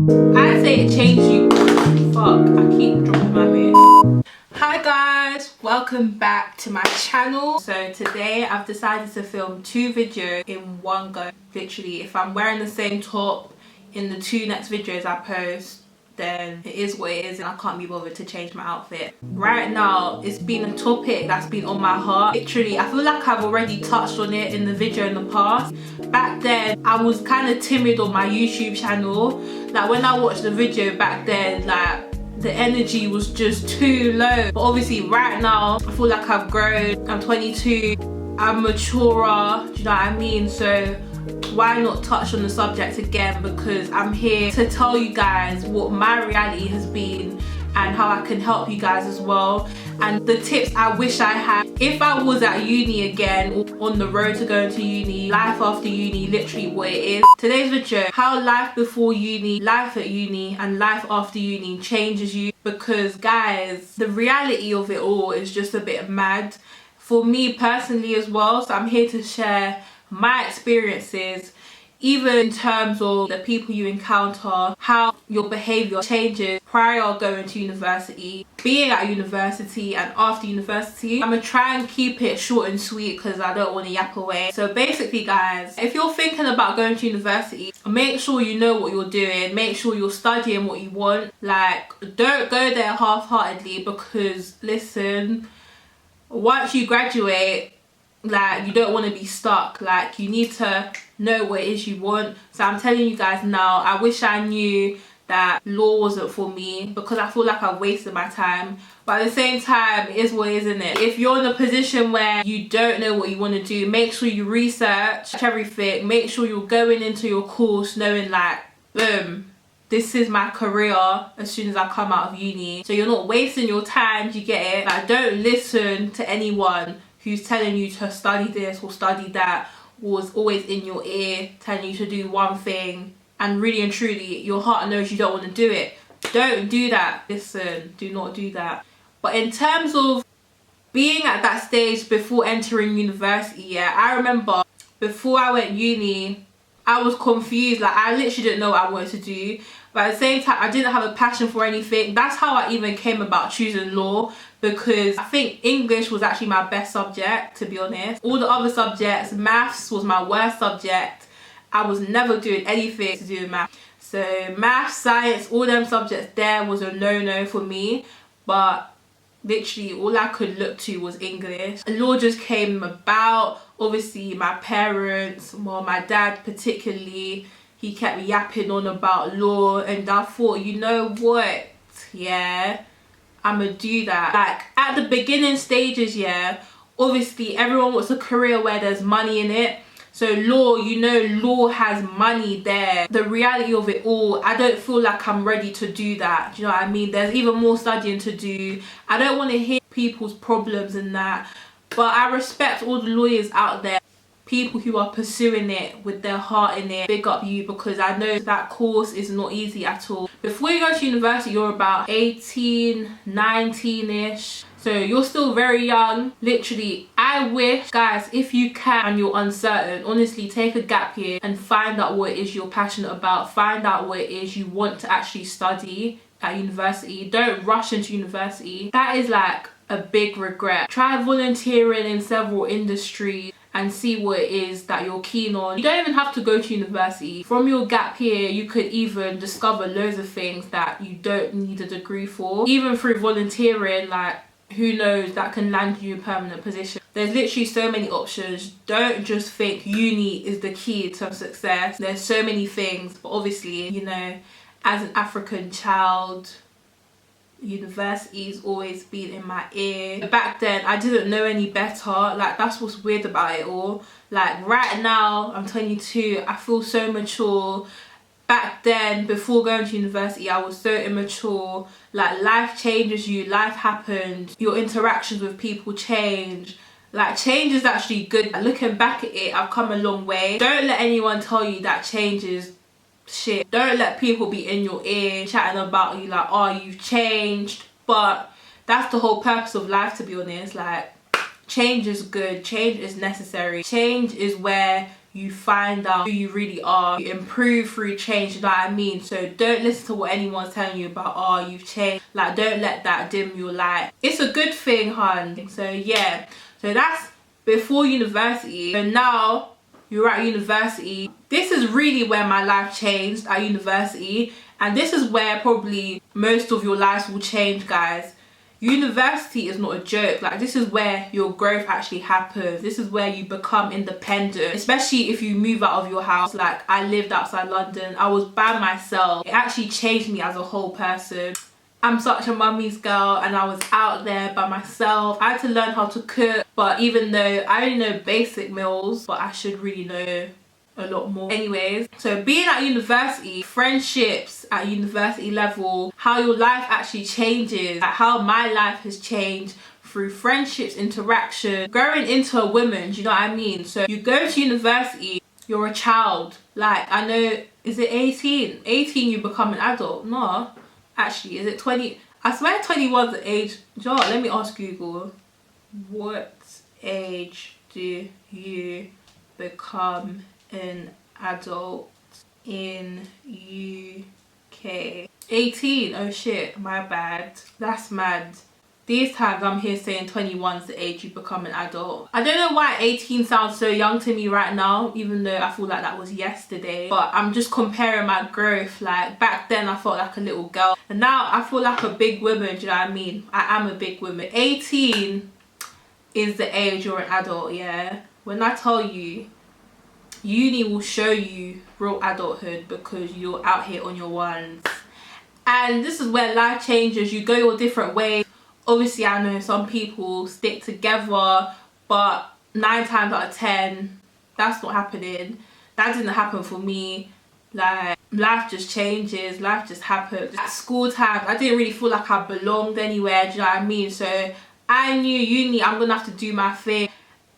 I say it changed you. Fuck, I keep dropping my bit. Hi guys, welcome back to my channel. So today I've decided to film 2 videos in one go. Literally, if I'm wearing the same top in the 2 next videos I post, then it is what it is and I can't be bothered to change my outfit. Right now, it's been a topic that's been on my heart. Literally, I feel like I've already touched on it in the video in the past. Back then, I was kind of timid on my YouTube channel. Like when I watched the video back then, like the energy was just too low. But obviously right now, I feel like I've grown. I'm 22, I'm maturer, do you know what I mean? So why not touch on the subject again, because I'm here to tell you guys what my reality has been and how I can help you guys as well, and the tips I wish I had if I was at uni again or on the road to going to uni. Life after uni, literally what it is. Today's video, how life before uni, life at uni and life after uni changes you, because guys, the reality of it all is just a bit mad for me personally as well. So I'm here to share my experiences, even in terms of the people you encounter, how your behaviour changes prior going to university, being at university and after university. I'm gonna try and keep it short and sweet because I don't want to yap away. So basically guys, if you're thinking about going to university, make sure you know what you're doing, make sure you're studying what you want. Like, don't go there half-heartedly, because listen, once you graduate, like, you don't want to be stuck. Like, you need to know what it is you want. So I'm telling you guys now, I wish I knew that law wasn't for me, because I feel like I've wasted my time. But at the same time, it is what it is, isn't it? If you're in a position where you don't know what you want to do, make sure you research everything. Make sure you're going into your course knowing, like, boom, this is my career as soon as I come out of uni. So you're not wasting your time, do you get it? Like, don't listen to anyone who's telling you to study this or study that, or is always in your ear telling you to do one thing, and really and truly your heart knows you don't want to do it. Don't do that. Listen, do not do that. But in terms of being at that stage before entering university, yeah, I remember before I went uni, I was confused. Like, I literally didn't know what I wanted to do, but at the same time I didn't have a passion for anything. That's how I even came about choosing law, because I think English was actually my best subject, to be honest. All the other subjects, maths was my worst subject. I was never doing anything to do with maths. So maths, science, all them subjects there was a no-no for me. But literally all I could look to was English. Law just came about. Obviously my parents, well, my dad particularly, he kept yapping on about law, and I thought, you know what, yeah, I'ma do that. Like, at the beginning stages, yeah, obviously everyone wants a career where there's money in it. So law, you know, law has money there. The reality of it all, I don't feel like I'm ready to do that. Do you know what I mean? There's even more studying to do. I don't want to hear people's problems and that. But I respect all the lawyers out there, people who are pursuing it with their heart in it. Big up you, because I know that course is not easy at all. Before you go to university, you're about 18, 19-ish. So you're still very young. Literally, I wish, guys, if you can and you're uncertain, honestly, take a gap year and find out what it is you're passionate about. Find out what it is you want to actually study at university. Don't rush into university. That is like a big regret. Try volunteering in several industries and see what it is that you're keen on. You don't even have to go to university. From your gap year, you could even discover loads of things that you don't need a degree for. Even through volunteering, like, who knows, that can land you a permanent position. There's literally so many options. Don't just think uni is the key to success. There's so many things, but obviously, you know, as an African child, university's always been in my ear. Back then I didn't know any better. Like, that's what's weird about it all. Like, right now I'm 22, I feel so mature. Back then, before going to university, I was so immature. Like, life changes you, life happened, your interactions with people change. Like, change is actually good. Looking back at it, I've come a long way. Don't let anyone tell you that change is shit. Don't let people be in your ear chatting about you like, oh, you've changed. But that's the whole purpose of life, to be honest. Like, change is good, change is necessary. Change is where you find out who you really are, you improve through change, you know what I mean? So don't listen to what anyone's telling you about, oh, you've changed. Like, don't let that dim your light. It's a good thing, hun. So yeah, so that's before university. And now you're at university. This is really where my life changed, at university. And this is where probably most of your lives will change, guys. University is not a joke. Like, this is where your growth actually happens. This is where you become independent, especially if you move out of your house. Like, I lived outside London, I was by myself. It actually changed me as a whole person. I'm such a mummy's girl, and I was out there by myself. I had to learn how to cook, but even though I only know basic meals, but I should really know a lot more. Anyways, so being at university, friendships at university level, how your life actually changes, like how my life has changed through friendships, interaction, growing into a woman, do you know what I mean? So you go to university, you're a child. Like, I know, is it 18? 18 you become an adult. No, actually, is it 20? I swear 21 is the age. Joe, let me ask Google. What age do you become an adult in UK? 18. Oh shit, my bad. That's mad. These times I'm here saying 21 is the age you become an adult. I don't know why 18 sounds so young to me right now, even though I feel like that was yesterday. But I'm just comparing my growth. Like, back then I felt like a little girl, and now I feel like a big woman, do you know what I mean? I am a big woman. 18 is the age you're an adult, yeah? When I tell you, uni will show you real adulthood, because you're out here on your ones. And this is where life changes. You go your different ways. Obviously, I know some people stick together, but 9 times out of 10, that's not happening. That didn't happen for me. Like, life just changes, life just happens. At school times, I didn't really feel like I belonged anywhere, do you know what I mean? So I knew uni, I'm gonna have to do my thing.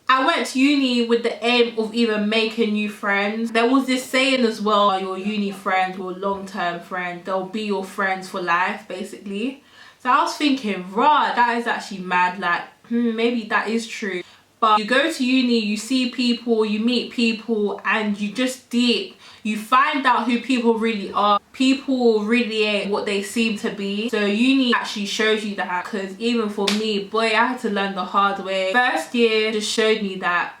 I went to uni with the aim of either making new friends. There was this saying as well, your uni friends, your long-term friends, they'll be your friends for life, basically. So I was thinking, rah, that is actually mad. Like, maybe that is true. But you go to uni, you see people, you meet people, and you just deep. You find out who people really are. People really ain't what they seem to be. So uni actually shows you that, because even for me, boy, I had to learn the hard way. First year just showed me that,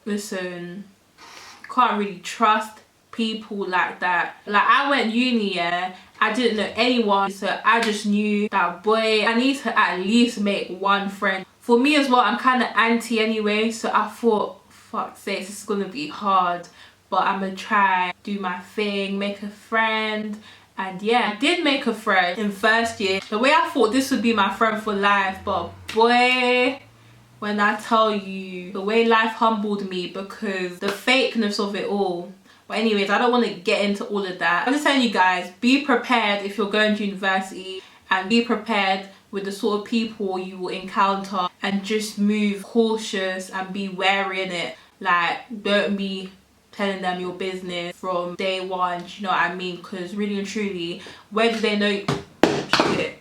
listen, you can't really trust people like that. Like, I went uni, yeah, I didn't know anyone, so I just knew that, boy, I need to at least make one friend. For me as well, I'm kind of anti anyway, so I thought, fuck's sake, this is gonna be hard, but I'm gonna try, do my thing, make a friend. And yeah, I did make a friend in first year. The way I thought this would be my friend for life, but boy, when I tell you, the way life humbled me, because the fakeness of it all. But anyways, I don't want to get into all of that. I'm just telling you guys, be prepared if you're going to university, and be prepared with the sort of people you will encounter, and just move cautious and be wary in it. Like, don't be telling them your business from day one, do you know what I mean? Because really and truly, where do they know you? Shit.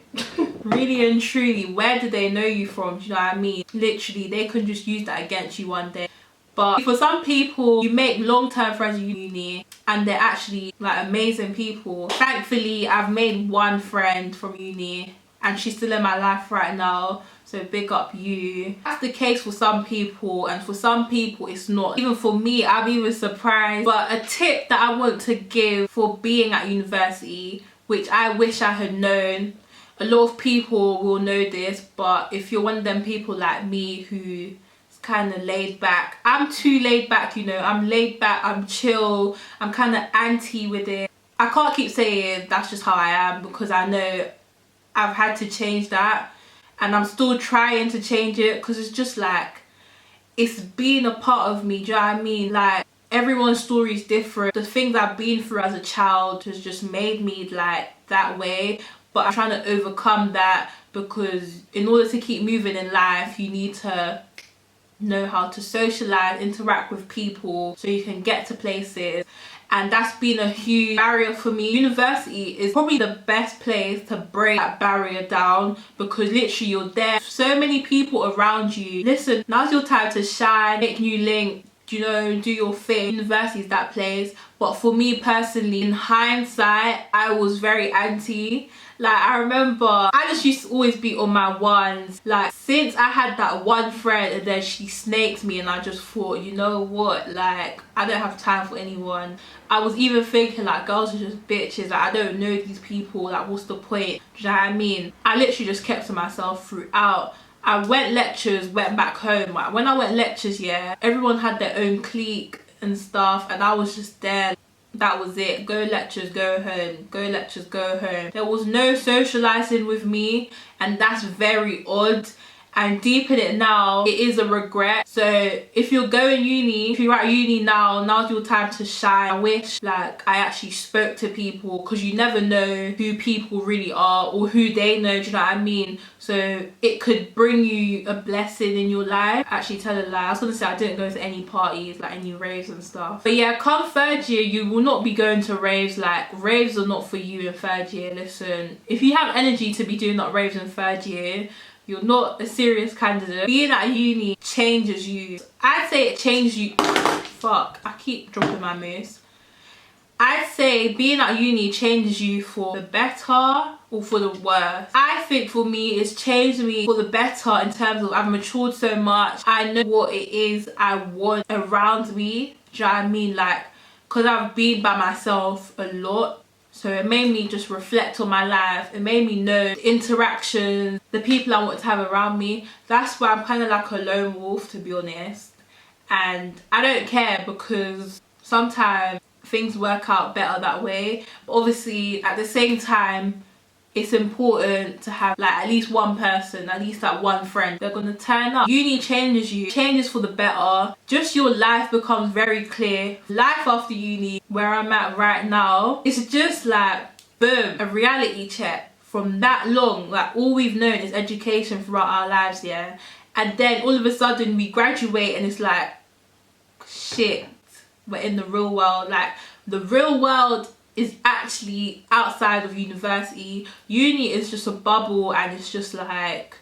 Really and truly, where do they know you from, do you know what I mean? Literally, they could just use that against you one day. But for some people, you make long-term friends in uni, and they're actually like amazing people. Thankfully, I've made one friend from uni, and she's still in my life right now, so big up you. That's the case for some people, and for some people it's not. Even for me, I'm even surprised. But a tip that I want to give for being at university, which I wish I had known, a lot of people will know this, but if you're one of them people like me who kind of laid back, I'm too laid back, you know. I'm laid back, I'm chill, I'm kind of anti with it. I can't keep saying that's just how I am, because I know I've had to change that, and I'm still trying to change it, because it's just like, it's been a part of me, do you know what I mean? Like, everyone's story is different. The things I've been through as a child has just made me like that way, but I'm trying to overcome that, because in order to keep moving in life, you need to know how to socialize, interact with people, so you can get to places. And that's been a huge barrier for me. University is probably the best place to break that barrier down, because literally you're there, so many people around you. Listen, now's your time to shine, make new links, you know, do your thing. University is that place. But for me personally, in hindsight, I was very anti. Like, I remember I just used to always be on my ones. Like, since I had that one friend and then she snaked me, and I just thought, you know what, like, I don't have time for anyone. I was even thinking, like, girls are just bitches. Like, I don't know these people. Like, what's the point? Do you know what I mean? I literally just kept to myself throughout. I went lectures, went back home. Like, when I went lectures, yeah, everyone had their own clique and stuff, and I was just there. That was it. Go lectures, go home. Go lectures, go home. There was no socializing with me, and that's very odd. And deep in it now, it is a regret. So if you're going uni, if you're at uni now, now's your time to shine. I wish like I actually spoke to people, because you never know who people really are or who they know, do you know what I mean? So it could bring you a blessing in your life. Actually, tell a lie, I was gonna say I didn't go to any parties, like any raves and stuff. But yeah, come third year, you will not be going to raves. Like, raves are not for you in third year. Listen, if you have energy to be doing that raves in third year, you're not a serious candidate. Being at uni changes you. I'd say it changed you. Fuck, I keep dropping my mouse. I'd say being at uni changes you for the better or for the worse. I think for me, it's changed me for the better in terms of I've matured so much. I know what it is I want around me. Do you know what I mean? Like, because I've been by myself a lot. So it made me just reflect on my life. It made me know the interactions, the people I want to have around me. That's why I'm kind of like a lone wolf, to be honest. And I don't care, because sometimes things work out better that way. But obviously, at the same time, it's important to have like at least one person, at least that one friend. They're gonna turn up. Uni changes you, changes for the better. Just your life becomes very clear. Life after uni, where I'm at right now, it's just like, boom, a reality check. From that long, like all we've known is education throughout our lives, yeah? And then all of a sudden we graduate and it's like, shit, we're in the real world. Like, the real world is actually outside of university. Uni is just a bubble, and it's just like,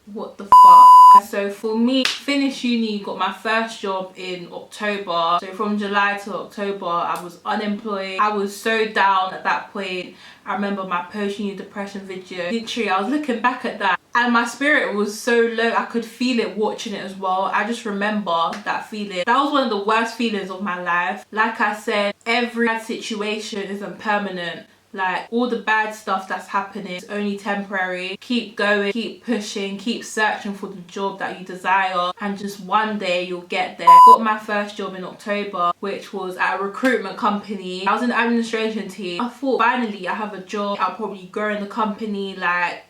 what the fuck? So for me, finished uni, got my first job in October. So from July to October, I was unemployed. I was so down at that point. I remember my post-uni depression video. Literally, I was looking back at that, and my spirit was so low. I could feel it watching it as well. I just remember that feeling. That was one of the worst feelings of my life. Like I said, every situation isn't permanent. Like, all the bad stuff that's happening is only temporary. Keep going, keep pushing, keep searching for the job that you desire, and just one day you'll get there. Got my first job in October, which was at a recruitment company. I was in the administration team. I thought, finally I have a job, I'll probably grow in the company. Like,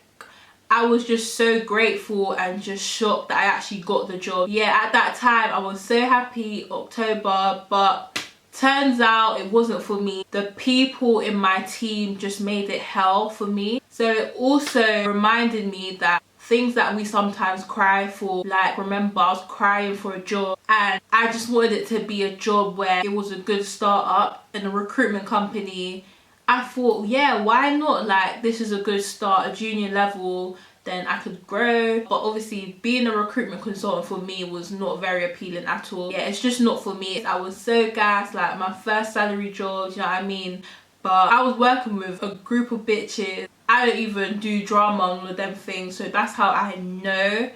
I was just so grateful and just shocked that I actually got the job. Yeah, at that time I was so happy, October, but turns out it wasn't for me. The people in my team just made it hell for me. So it also reminded me that things that we sometimes cry for, like, remember I was crying for a job, and I just wanted it to be a job where it was a good start-up in a recruitment company. I thought, yeah, why not? Like, this is a good start, a junior level, then I could grow. But obviously, being a recruitment consultant for me was not very appealing at all. Yeah, it's just not for me. I was so gassed, like my first salary job, you know what I mean? But I was working with a group of bitches. I don't even do drama on all of them things, so that's how I know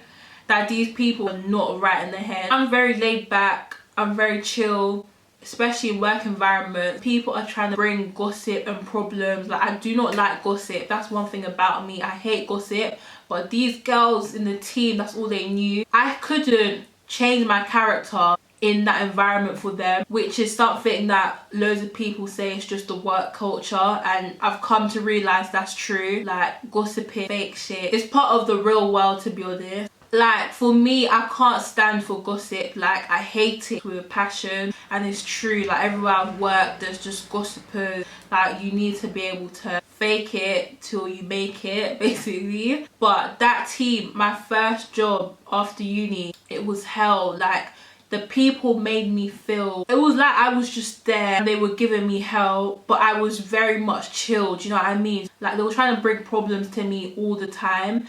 that these people are not right in the head. I'm very laid back, I'm very chill. Especially in work environments, people are trying to bring gossip and problems. Like, I do not like gossip. That's one thing about me. I hate gossip. But these girls in the team, that's all they knew. I couldn't change my character in that environment for them, which is something that loads of people say is just the work culture, and I've come to realize that's true. Like, gossiping, fake shit, it's part of the real world, to be honest. Like, for me, I can't stand for gossip. Like, I hate it with passion, and it's true. Like, everywhere I've worked, there's just gossipers. Like, you need to be able to fake it till you make it, basically. But that team, my first job after uni, it was hell. Like, the people made me feel, it was like I was just there and they were giving me hell, but I was very much chilled, you know what I mean? Like, they were trying to bring problems to me all the time.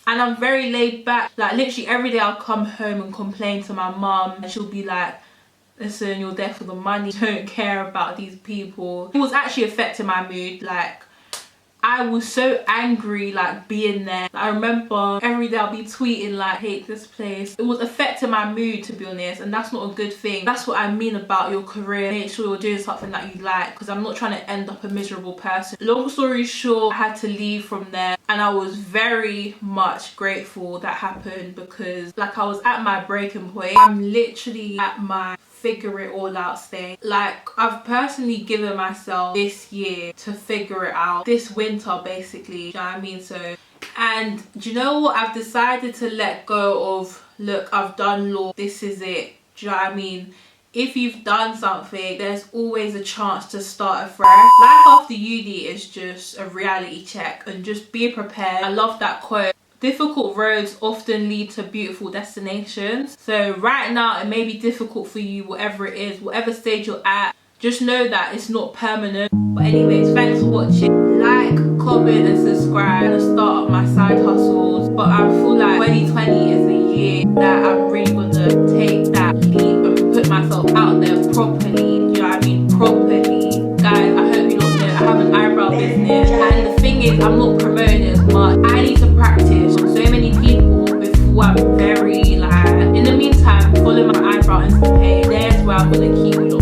And I'm very laid back. Like, literally every day I'll come home and complain to my mum, and she'll be like, listen, you're there for the money, don't care about these people. It was actually affecting my mood. Like, I was so angry, like, being there. I remember every day I'll be tweeting like, hate this place. It was affecting my mood, to be honest, and that's not a good thing. That's what I mean about your career. Make sure you're doing something that you like, because I'm not trying to end up a miserable person. Long story short, I had to leave from there, and I was very much grateful that happened, because like, I was at my breaking point. I'm literally at my figure it all out stage. Like, I've personally given myself this year to figure it out, this winter basically, do you know what I mean? So, and do you know what, I've decided to let go of, look, I've done law, this is it, do you know what I mean? If you've done something, there's always a chance to start afresh. Life after uni is just a reality check, and just be prepared. I love that quote. Difficult roads often lead to beautiful destinations. So right now it may be difficult for you, whatever it is, whatever stage you're at, just know that it's not permanent. But anyways, thanks for watching. Like, comment and subscribe. I'm gonna start up my side hustles, but I feel like 2020 is a year that I'm really gonna take that leap and put myself out there properly. You know what I mean? Properly. Guys, I hope you don't know, I have an eyebrow business, and the thing is, I'm not promoting it as much. I need to practice on so many people before I'm very like, in the meantime, follow my eyebrow Insta page. There's where I'm gonna keep you